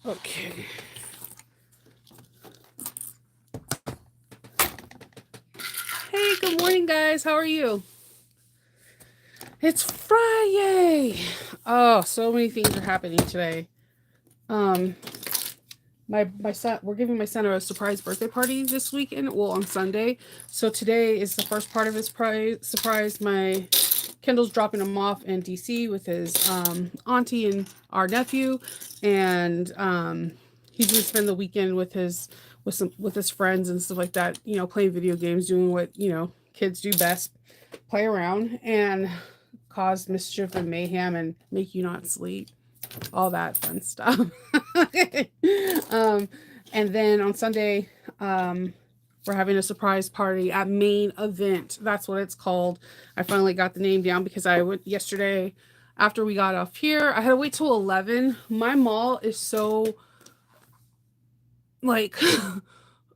Okay. Hey, good morning, guys. How are you? It's Friday. Oh, so many things are happening today. Um, my son, we're giving my son a surprise birthday party this weekend. Well, on Sunday. So today is the first part of his surprise. My Kendall's dropping him off in DC with his auntie and our nephew, and he's gonna spend the weekend with his friends and stuff like that. You know, playing video games, doing what kids do best, play around and cause mischief and mayhem and make you not sleep, all that fun stuff. um, and then on Sunday, we're having a surprise party at Main Event. That's what it's called. I finally got the name down because I went yesterday after we got off here. I had to wait till 11. My mall is so like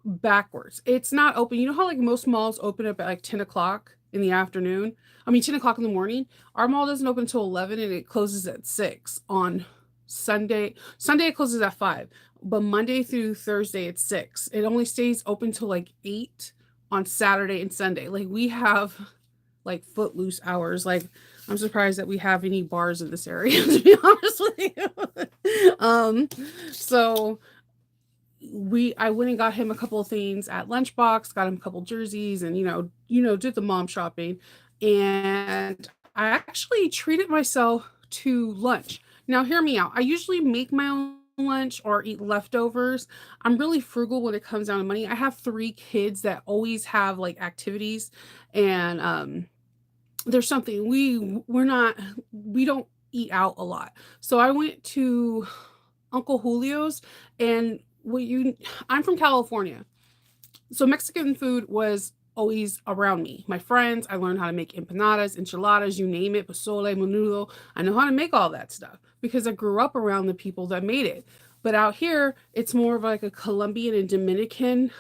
backwards. It's not open. You know how like most malls open up at like 10 o'clock in the afternoon? I mean 10 o'clock in the morning. Our mall doesn't open until 11 and it closes at 6 on Sunday. Sunday it closes at 5. But Monday through Thursday it's 6. It only stays open till like 8 on Saturday and Sunday. Like we have like footloose hours. Like I'm surprised that we have any bars in this area to be honest with you. So I went and got him a couple of things at Lunchbox, got him a couple jerseys, and did the mom shopping. And I actually treated myself to lunch. Now, hear me out. I usually make my own lunch or eat leftovers. I'm really frugal when it comes down to money. I have 3 kids that always have like activities, and there's something we don't eat out a lot. So I went to Uncle Julio's, and I'm from California. So Mexican food was always around me. My friends, I learned how to make empanadas, enchiladas, you name it, pozole, menudo. I know how to make all that stuff because I grew up around the people that made it. But out here, it's more of like a Colombian and Dominican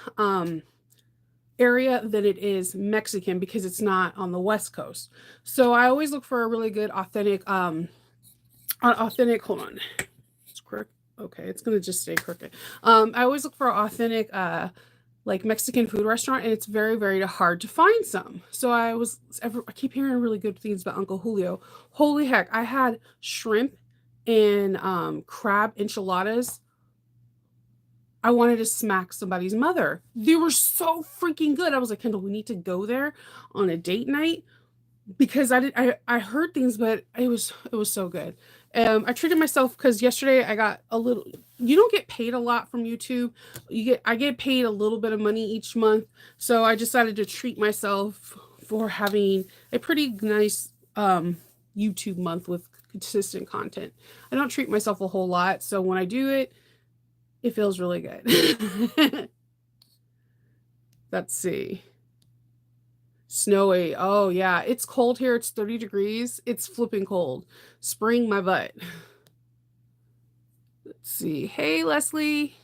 area than it is Mexican because it's not on the West Coast. So I always look for a really good authentic, hold on. It's crooked. Okay, it's gonna just stay crooked. I always look for an authentic like Mexican food restaurant, and it's very, very hard to find some. So I keep hearing really good things about Uncle Julio. Holy heck, I had shrimp and crab enchiladas. I wanted to smack somebody's mother. They were so freaking good. I was like, Kendall, we need to go there on a date night because I heard things, but it was so good. I treated myself because yesterday I got a little. You don't get paid a lot from YouTube. I get paid a little bit of money each month, so I decided to treat myself for having a pretty nice YouTube month with consistent content. I don't treat myself a whole lot, so when I do it, it feels really good. Let's see. Snowy. Oh yeah, it's cold here. It's 30 degrees. It's flipping cold. Spring my butt. Let's see. Hey Leslie.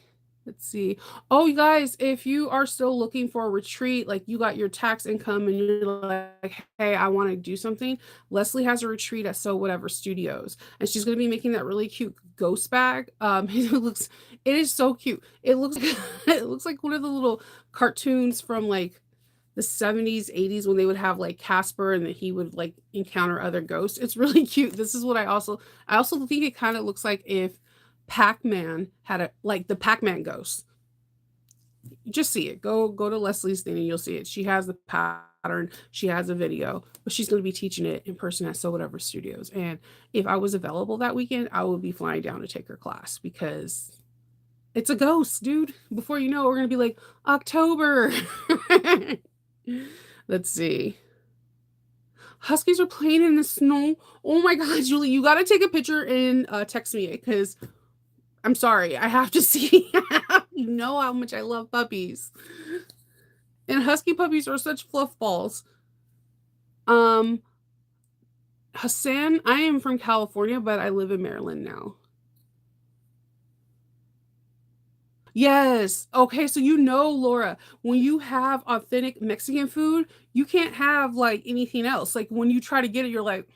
Let's see. Oh, you guys, if you are still looking for a retreat, like you got your tax income and you're like, hey, I want to do something, Leslie has a retreat at So Whatever Studios, and she's going to be making that really cute ghost bag. It is so cute. It looks it looks like one of the little cartoons from like the 70s, 80s when they would have like Casper and that he would like encounter other ghosts. It's really cute. This is what I also think it kind of looks like if Pac-Man had the Pac-Man ghost. You just see it. Go to Leslie's thing and you'll see it. She has the pattern, she has a video, but she's going to be teaching it in person at So Whatever Studios. And if I was available that weekend, I would be flying down to take her class because it's a ghost, dude. Before you know it, we're going to be like October. Let's see. Huskies are playing in the snow. Oh my god, Julie, you got to take a picture and text me because I'm sorry, I have to see. You know how much I love puppies. And husky puppies are such fluff balls. Um, Hassan, I am from California, but I live in Maryland now. Yes. Okay, so Laura, when you have authentic Mexican food, you can't have like anything else. Like when you try to get it, you're like,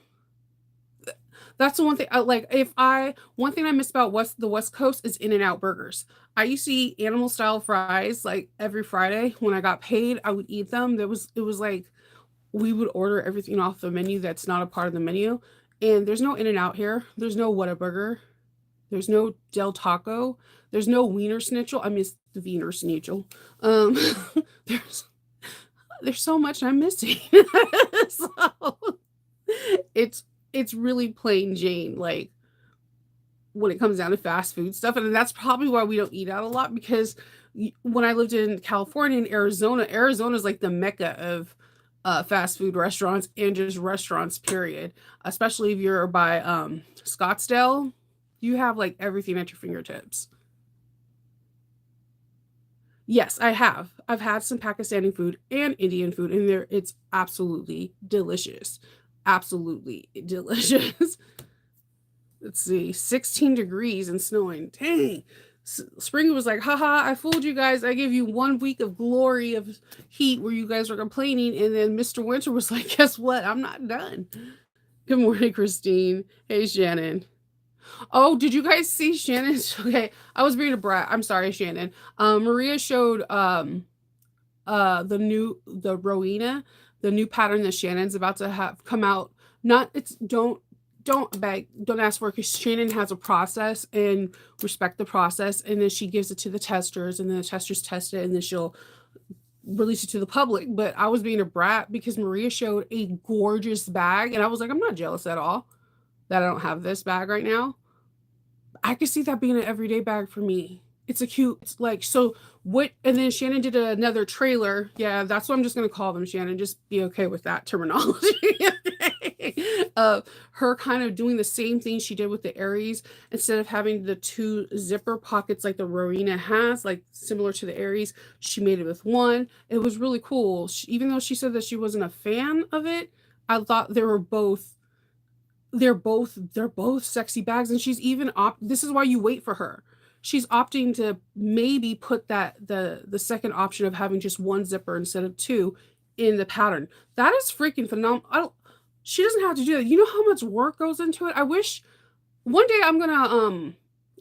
That's the one thing I like. If I one thing I miss about the West Coast is In and Out burgers. I used to eat animal style fries like every Friday when I got paid. I would eat them. It was like we would order everything off the menu that's not a part of the menu. And there's no In and Out here. There's no Whataburger. There's no Del Taco. There's no Wiener Schnitzel. I miss the Wiener Schnitzel. Um, there's there's so much I'm missing. So it's it's really plain Jane. Like when it comes down to fast food stuff. And that's probably why we don't eat out a lot because when I lived in California and Arizona, Arizona is like the mecca of fast food restaurants and just restaurants, period. Especially if you're by Scottsdale, you have like everything at your fingertips. Yes, I have. I've had some Pakistani food and Indian food, and there it's absolutely delicious. Absolutely delicious. Let's see, 16 degrees and snowing. Dang. Spring was like, haha, I fooled you guys. I gave you 1 week of glory of heat where you guys were complaining. And then Mr. Winter was like, guess what? I'm not done. Good morning, Christine. Hey, Shannon. Oh, did you guys see Shannon's? Okay, I was being a brat. I'm sorry, Shannon. Maria showed the Rowena, the new pattern that Shannon's about to have come out. Not it's don't beg, don't ask for it because Shannon has a process and respect the process, and then she gives it to the testers, and then the testers test it, and then she'll release it to the public. But I was being a brat because Maria showed a gorgeous bag, and I was like, I'm not jealous at all that I don't have this bag right now. I could see that being an everyday bag for me. It's a cute, it's like, so what? And then Shannon did another trailer. Yeah, that's what I'm just going to call them, Shannon. Just be okay with that terminology. Her kind of doing the same thing she did with the Aries instead of having the two zipper pockets like the Rowena has, like similar to the Aries. She made it with one. It was really cool. Even though she said that she wasn't a fan of it, I thought they were both they're both sexy bags, and she's even this is why you wait for her. She's opting to maybe put that the second option of having just one zipper instead of two in the pattern. That is freaking phenomenal. I don't, she doesn't have to do that. You know how much work goes into it? I wish one day I'm gonna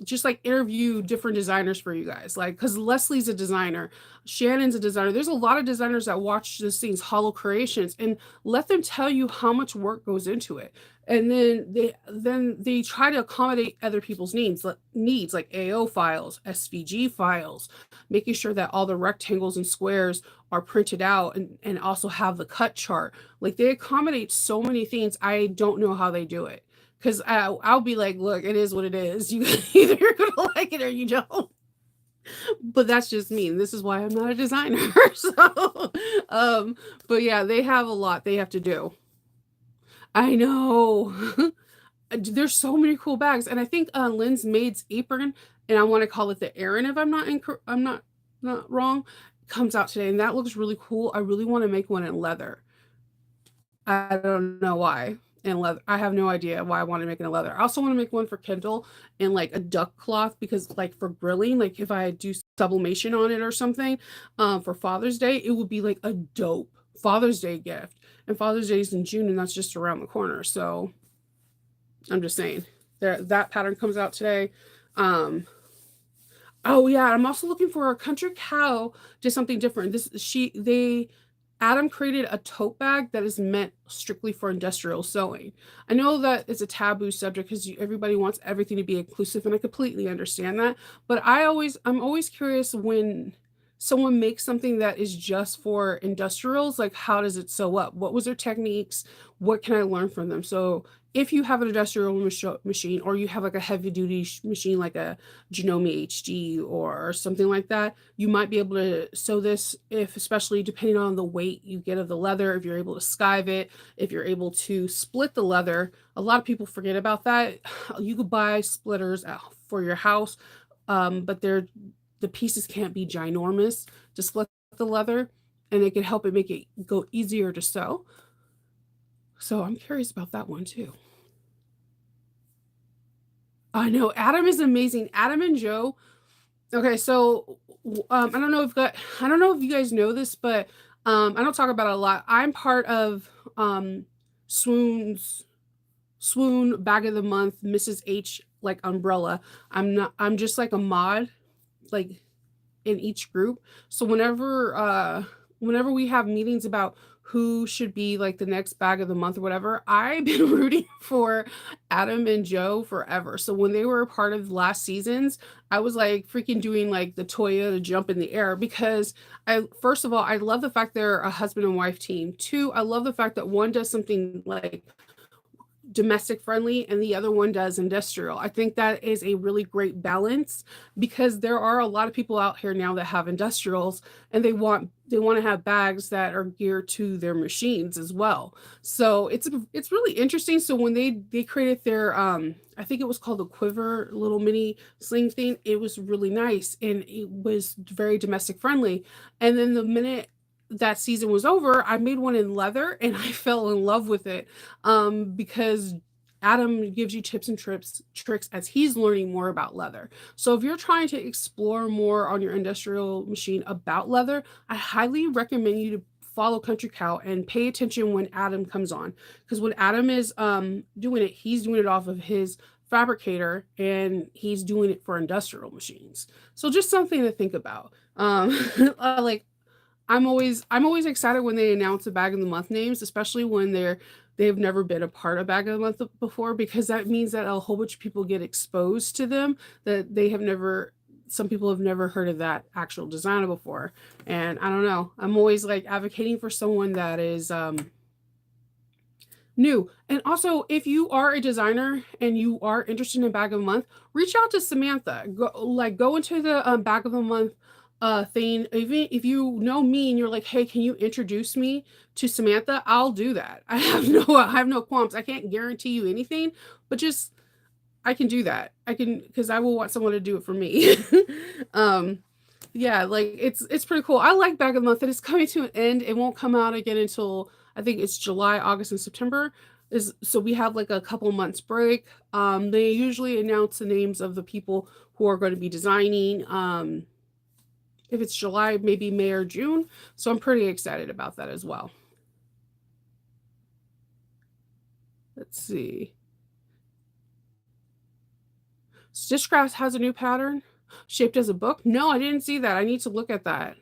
just like interview different designers for you guys, like because Leslie's a designer, Shannon's a designer. There's a lot of designers that watch these things, hollow creations, and let them tell you how much work goes into it. And then they try to accommodate other people's needs like AO files, SVG files, making sure that all the rectangles and squares are printed out and also have the cut chart. Like they accommodate so many things. I don't know how they do it because I'll be like, look, it is what it is. You either you're gonna like it or you don't. But that's just me. And this is why I'm not a designer. So, but yeah, they have a lot they have to do. I know. There's so many cool bags, and I think Lynn's maid's apron, and I want to call it the Erin if I'm not wrong, comes out today, and that looks really cool. I really want to make one in leather. I don't know why. In leather. I have no idea why I want to make it in leather. I also want to make one for Kindle in like a duck cloth because like for grilling, like if I do sublimation on it or something, for Father's Day, it would be like a dope Father's Day gift. And Father's Day is in June and that's just around the corner. So I'm just saying there that pattern comes out today. Um Oh yeah, I'm also looking for a country cow did something different. This she they Adam created a tote bag that is meant strictly for industrial sewing. I know that it's a taboo subject because everybody wants everything to be inclusive, and I completely understand that. But I'm always curious when someone makes something that is just for industrials, like how does it sew up? What was their techniques? What can I learn from them? So if you have an industrial machine or you have like a heavy duty machine like a Genome HD or something like that, you might be able to sew this if, especially depending on the weight you get of the leather, if you're able to skive it, if you're able to split the leather. A lot of people forget about that. You could buy splitters for your house, but the pieces can't be ginormous to split the leather, and it can help it make it go easier to sew. So I'm curious about that one too. I know Adam is amazing. Adam and Joe. Okay, so I don't know if you guys know this, but I don't talk about it a lot. I'm part of Swoon's Swoon, Bag of the Month, Mrs. H, like umbrella. I'm just like a mod, like in each group. So whenever we have meetings about who should be like the next bag of the month or whatever, I've been rooting for Adam and Joe forever. So when they were a part of last seasons, I was like freaking doing like the Toya jump in the air because I first of all, I love the fact they're a husband and wife team. Two, I love the fact that one does something like domestic friendly and the other one does industrial. I think that is a really great balance because there are a lot of people out here now that have industrials and they want to have bags that are geared to their machines as well. So it's really interesting. So when they created their I think it was called the quiver little mini sling thing, it was really nice and it was very domestic friendly. And then the minute that season was over, I made one in leather and I fell in love with it because Adam gives you tips and tricks as he's learning more about leather. So if you're trying to explore more on your industrial machine about leather, I highly recommend you to follow Country Cow and pay attention when Adam comes on. Because when Adam is doing it, he's doing it off of his fabricator and he's doing it for industrial machines. So just something to think about. Like I'm always excited when they announce the bag of the month names, especially when they've never been a part of bag of the month before, because that means that a whole bunch of people get exposed to them that they have never. Some people have never heard of that actual designer before, and I don't know. I'm always like advocating for someone that is new. And also, if you are a designer and you are interested in bag of the month, reach out to Samantha. Go into the bag of the month thing. Even if you know me and you're like, hey, can you introduce me to Samantha? I'll do that. I have no qualms. I can't guarantee you anything, but just I can do that. I can because I will want someone to do it for me. um yeah, like it's pretty cool. I like Bag of the Month, and it's coming to an end. It won't come out again until I think it's July, August, and September. Is so we have like a couple months break. They usually announce the names of the people who are going to be designing. If it's July, maybe May or June. So I'm pretty excited about that as well. Let's see. Stitchcraft has a new pattern shaped as a book. No, I didn't see that. I need to look at that.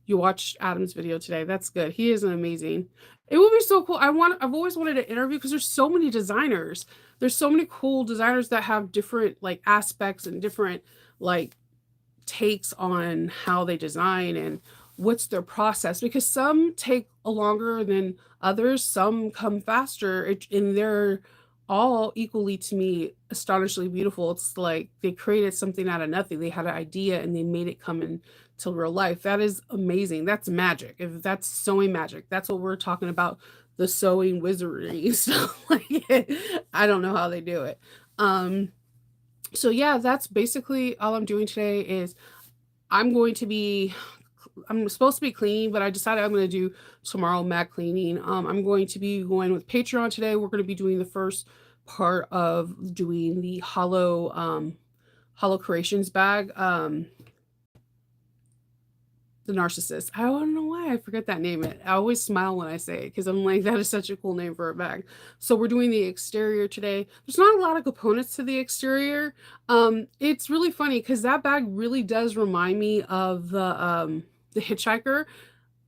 You watched Adam's video today. That's good. He is an amazing. It would be so cool. I've always wanted to interview because there's so many designers. There's so many cool designers that have different like aspects and different like takes on how they design and what's their process because some take a longer than others, some come faster, and they're all equally to me astonishingly beautiful. It's like they created something out of nothing. They had an idea and they made it come into real life. That is amazing. That's magic. If that's sewing magic, that's what we're talking about, the sewing wizardry. So like I don't know how they do it. So yeah, that's basically all I'm doing today is I'm going to be I'm supposed to be cleaning, but I decided I'm going to do tomorrow mat cleaning. I'm going to be going with Patreon today. We're going to be doing the first part of doing the hollow creations bag. The narcissist. I don't know why I forget that name. I always smile when I say it because I'm like, that is such a cool name for a bag. So we're doing the exterior today. There's not a lot of components to the exterior. It's really funny because that bag really does remind me of the hitchhiker.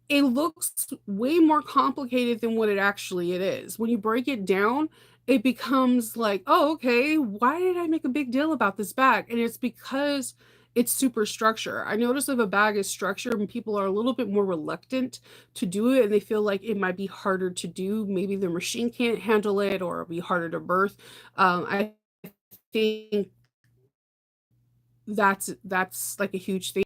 It looks way more complicated than what it is. When you break it down, it becomes like, oh, okay, why did I make a big deal about this bag? And it's because it's super structure. I notice if a bag is structured and people are a little bit more reluctant to do it and they feel like it might be harder to do. Maybe their machine can't handle it or it'll be harder to birth. I think that's like a huge thing.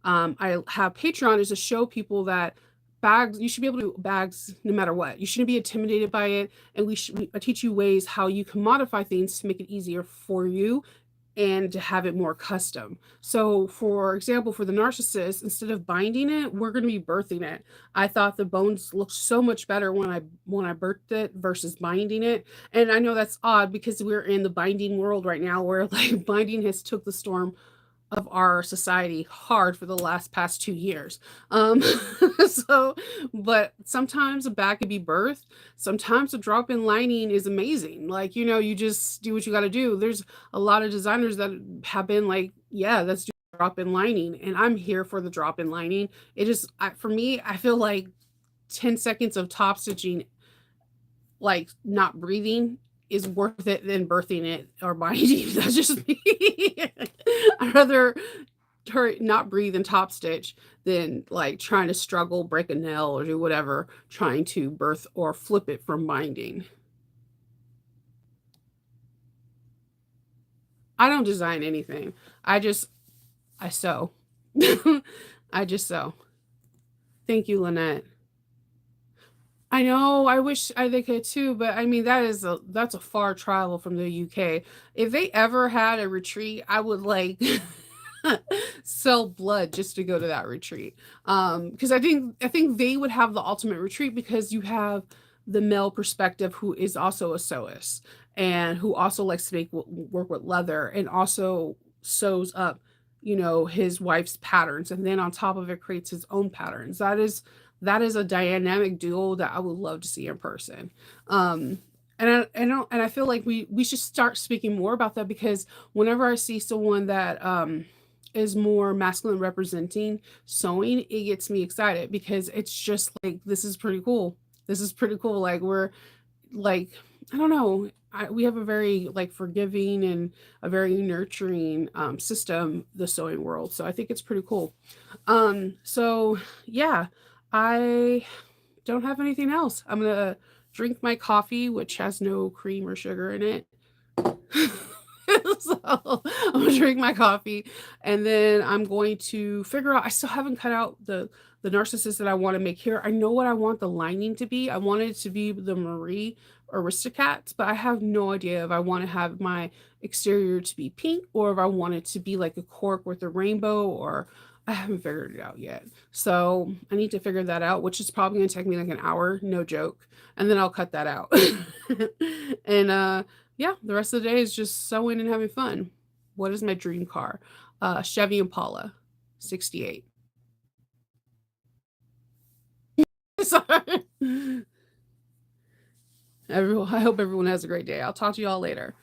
I have Patreon is to show people that bags you should be able to do bags no matter what. You shouldn't be intimidated by it, and I teach you ways how you can modify things to make it easier for you and to have it more custom. So, for example, for the narcissist, instead of binding it, we're going to be birthing it. I thought the bones looked so much better when I birthed it versus binding it. And I know that's odd because we're in the binding world right now, where like binding has took the storm of our society hard for the last past 2 years. So, but sometimes a bag can be birthed. Sometimes a drop in lining is amazing. Like, you just do what you got to do. There's a lot of designers that have been like, yeah, let's do drop in lining. And I'm here for the drop in lining. For me, I feel like 10 seconds of top stitching, like not breathing, is worth it than birthing it or binding. That's just me. I'd rather not breathe and top stitch than like trying to struggle, break a nail, or do whatever, trying to birth or flip it from binding. I don't design anything. I sew. I just sew. Thank you, Lynette. I know. I wish they could too, but I mean that's a far travel from the UK. If they ever had a retreat, I would like sell blood just to go to that retreat. Because I think they would have the ultimate retreat because you have the male perspective who is also a sewist and who also likes to work with leather and also sews up, his wife's patterns, and then on top of it creates his own patterns. That is a dynamic duo that I would love to see in person. Um, and I feel like we should start speaking more about that because whenever I see someone that is more masculine representing sewing, it gets me excited because it's just like this is pretty cool. This is pretty cool. Like we're like I don't know. We have a very like forgiving and a very nurturing system, the sewing world. So I think it's pretty cool. So yeah, I don't have anything else. I'm gonna drink my coffee, which has no cream or sugar in it. So I'm gonna drink my coffee, and then I'm going to figure out. I still haven't cut out the narcissist that I want to make here. I know what I want the lining to be. I want it to be the Marie Aristocats, but I have no idea if I want to have my exterior to be pink or if I want it to be like a cork with a rainbow, or I haven't figured it out yet. So I need to figure that out, which is probably gonna take me like an hour, no joke, and then I'll cut that out. And yeah, the rest of the day is just sewing and having fun. What is my dream car? Chevy Impala, 68. Sorry. I hope everyone has a great day. I'll talk to you all later.